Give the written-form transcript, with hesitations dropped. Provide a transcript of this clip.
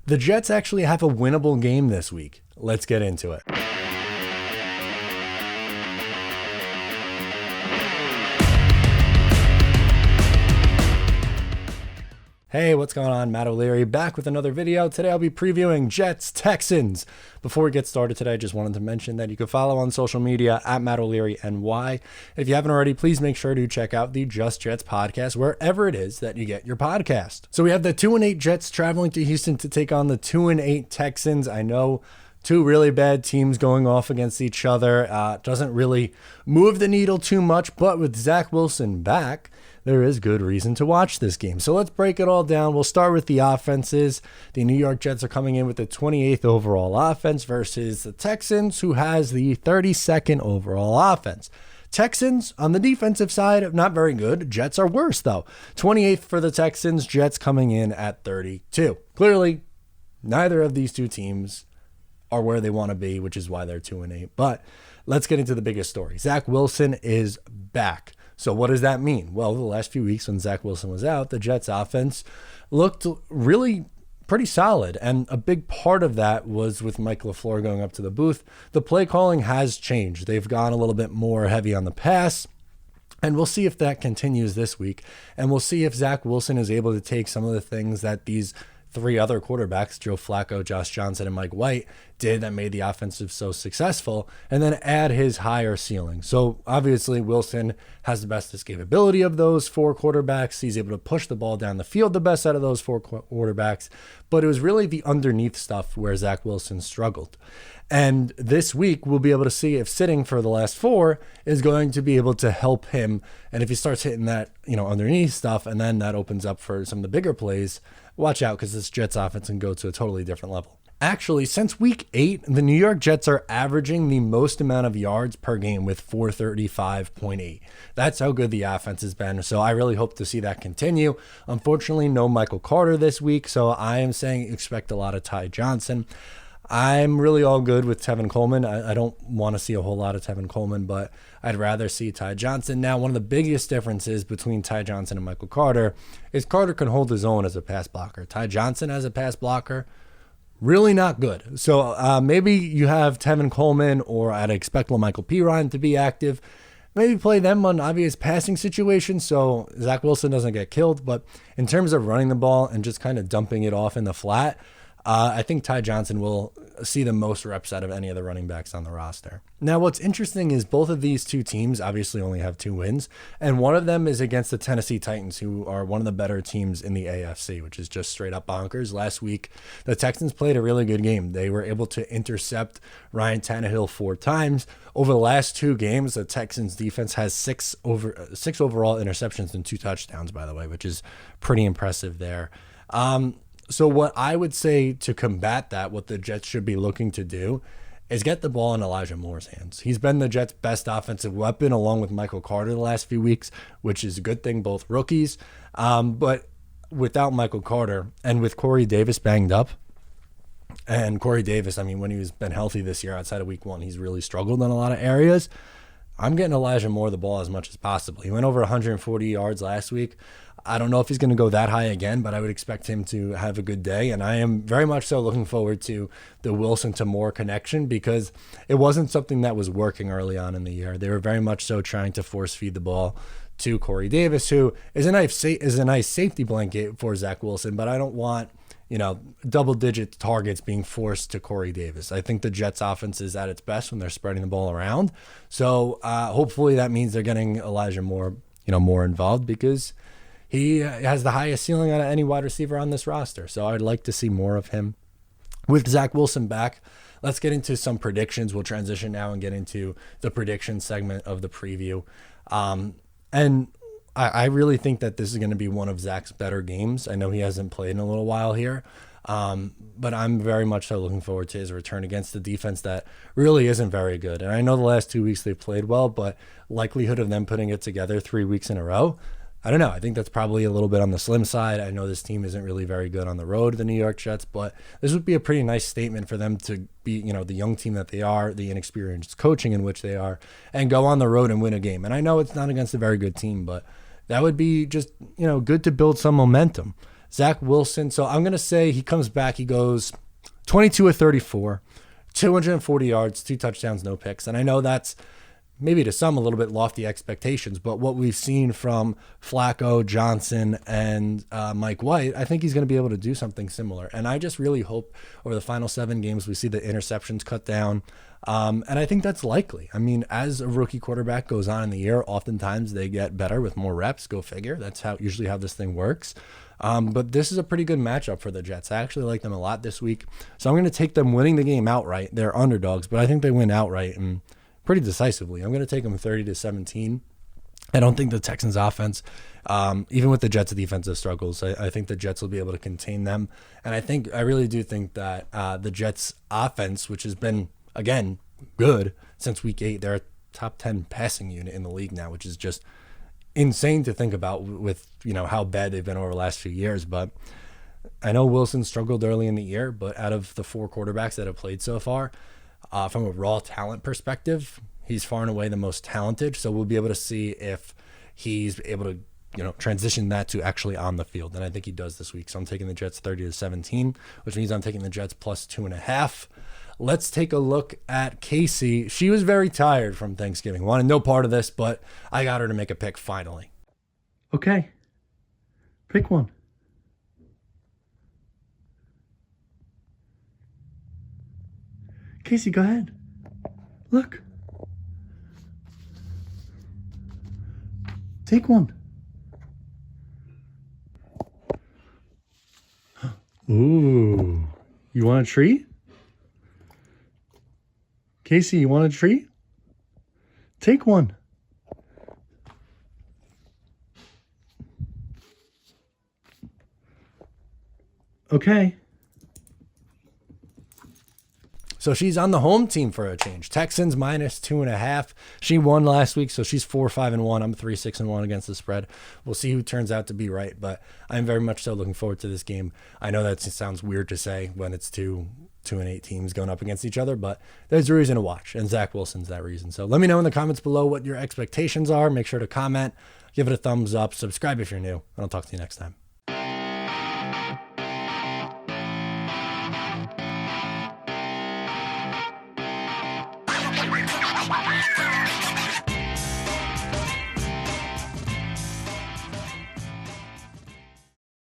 The Jets actually have a winnable game this week. Let's get into it. Hey, what's going on? Matt O'Leary back with another video. Today I'll be previewing Jets Texans. Before we get started today, I just wanted to mention that you can follow on social media at Matt O'Leary NY. If you haven't already, please make sure to check out the Just Jets podcast wherever it is that you get your podcast. So we have the 2-8 Jets traveling to Houston to take on the 2-8 Texans. I know two really bad teams going off against each other. Doesn't really move the needle too much, but with Zach Wilson back, there is good reason to watch this game. So let's break it all down. We'll start with the offenses. The New York Jets are coming in with the 28th overall offense versus the Texans, who has the 32nd overall offense. Texans on the defensive side, not very good. Jets are worse though. 28th for the Texans, Jets coming in at 32. Clearly, neither of these two teams are where they want to be, which is why they're 2-8. But let's get into the biggest story. Zach Wilson is back. So what does that mean? Well, the last few weeks when Zach Wilson was out, the Jets offense looked really pretty solid. And a big part of that was with Mike LaFleur going up to the booth. The play calling has changed. They've gone a little bit more heavy on the pass. And we'll see if that continues this week. And we'll see if Zach Wilson is able to take some of the things that these three other quarterbacks, Joe Flacco, Josh Johnson, and Mike White, did that made the offensive so successful, and then add his higher ceiling. So obviously Wilson has the best escapability of those four quarterbacks. He's able to push the ball down the field the best out of those four quarterbacks, but it was really the underneath stuff where Zach Wilson struggled. And this week, we'll be able to see if sitting for the last four is going to be able to help him. And if he starts hitting that, underneath stuff, and then that opens up for some of the bigger plays, watch out, because this Jets offense can go to a totally different level. Actually, since week 8, the New York Jets are averaging the most amount of yards per game with 435.8. That's how good the offense has been. So I really hope to see that continue. Unfortunately, no Michael Carter this week. So I am saying expect a lot of Ty Johnson. I'm really all good with Tevin Coleman. I don't want to see a whole lot of Tevin Coleman, but I'd rather see Ty Johnson. Now, one of the biggest differences between Ty Johnson and Michael Carter is Carter can hold his own as a pass blocker. Ty Johnson as a pass blocker, really not good. So maybe you have Tevin Coleman, or I'd expect LaMichael Pirine to be active. Maybe play them on obvious passing situations so Zach Wilson doesn't get killed. But in terms of running the ball and just kind of dumping it off in the flat, I think Ty Johnson will see the most reps out of any of the running backs on the roster. Now, what's interesting is both of these two teams obviously only have 2 wins, and one of them is against the Tennessee Titans, who are one of the better teams in the AFC, which is just straight up bonkers. Last week, the Texans played a really good game. They were able to intercept Ryan Tannehill 4 times. Over the last 2 games, the Texans defense has 6 overall interceptions and 2 touchdowns, by the way, which is pretty impressive there. So what I would say to combat that, what the Jets should be looking to do, is get the ball in Elijah Moore's hands. He's been the Jets' best offensive weapon along with Michael Carter the last few weeks, which is a good thing, both rookies. But without Michael Carter and with Corey Davis banged up, and Corey Davis, when he's been healthy this year outside of week 1, he's really struggled in a lot of areas. I'm getting Elijah Moore the ball as much as possible. He went over 140 yards last week. I don't know if he's going to go that high again, but I would expect him to have a good day. And I am very much so looking forward to the Wilson to Moore connection, because it wasn't something that was working early on in the year. They were very much so trying to force feed the ball to Corey Davis, who is a nice safety blanket for Zach Wilson, but I don't want double-digit targets being forced to Corey Davis. I think the Jets offense is at its best when they're spreading the ball around. So hopefully that means they're getting Elijah Moore, more involved, because he has the highest ceiling out of any wide receiver on this roster. So I'd like to see more of him. With Zach Wilson back, let's get into some predictions. We'll transition now and get into the prediction segment of the preview. And I really think that this is going to be one of Zach's better games. I know he hasn't played in a little while here, but I'm very much so looking forward to his return against the defense that really isn't very good. And I know the last 2 weeks they've played well, but likelihood of them putting it together 3 weeks in a row, I don't know. I think that's probably a little bit on the slim side. I know this team isn't really very good on the road, the New York Jets, but this would be a pretty nice statement for them to be, the young team that they are, the inexperienced coaching in which they are, and go on the road and win a game. And I know it's not against a very good team, but that would be just, good to build some momentum. Zach Wilson, so I'm going to say he comes back. He goes 22 of 34, 240 yards, 2 touchdowns, no picks. And I know that's maybe to some a little bit lofty expectations, but what we've seen from Flacco, Johnson, and Mike White, I think he's going to be able to do something similar. And I just really hope over the final 7 games we see the interceptions cut down. And I think that's likely. I mean, as a rookie quarterback goes on in the year, oftentimes they get better with more reps. Go figure. That's usually how this thing works. But this is a pretty good matchup for the Jets. I actually like them a lot this week. So I'm going to take them winning the game outright. They're underdogs, but I think they win outright and pretty decisively. I'm going to take them 30-17. I don't think the Texans offense, even with the Jets' defensive struggles, I think the Jets will be able to contain them. And I really do think that the Jets' offense, which has been, again, good since week 8, they're a top 10 passing unit in the league now, which is just insane to think about with, how bad they've been over the last few years. But I know Wilson struggled early in the year, but out of the 4 quarterbacks that have played so far, from a raw talent perspective, he's far and away the most talented. So we'll be able to see if he's able to, transition that to actually on the field. And I think he does this week. So I'm taking the Jets 30-17, which means I'm taking the Jets plus 2.5. Let's take a look at Casey. She was very tired from Thanksgiving. Wanted no part of this, but I got her to make a pick finally. Okay. Pick one. Casey, go ahead. Look. Take one. Ooh. You want a treat? Casey, you want a treat? Take one. Okay. So she's on the home team for a change. Texans minus 2.5. She won last week, so she's 4-5-1. I'm 3-6-1 against the spread. We'll see who turns out to be right, but I'm very much so looking forward to this game. I know that sounds weird to say when it's 2-8 teams going up against each other, but there's a reason to watch, and Zach Wilson's that reason. So let me know in the comments below what your expectations are. Make sure to comment, give it a thumbs up, subscribe if you're new, and I'll talk to you next time.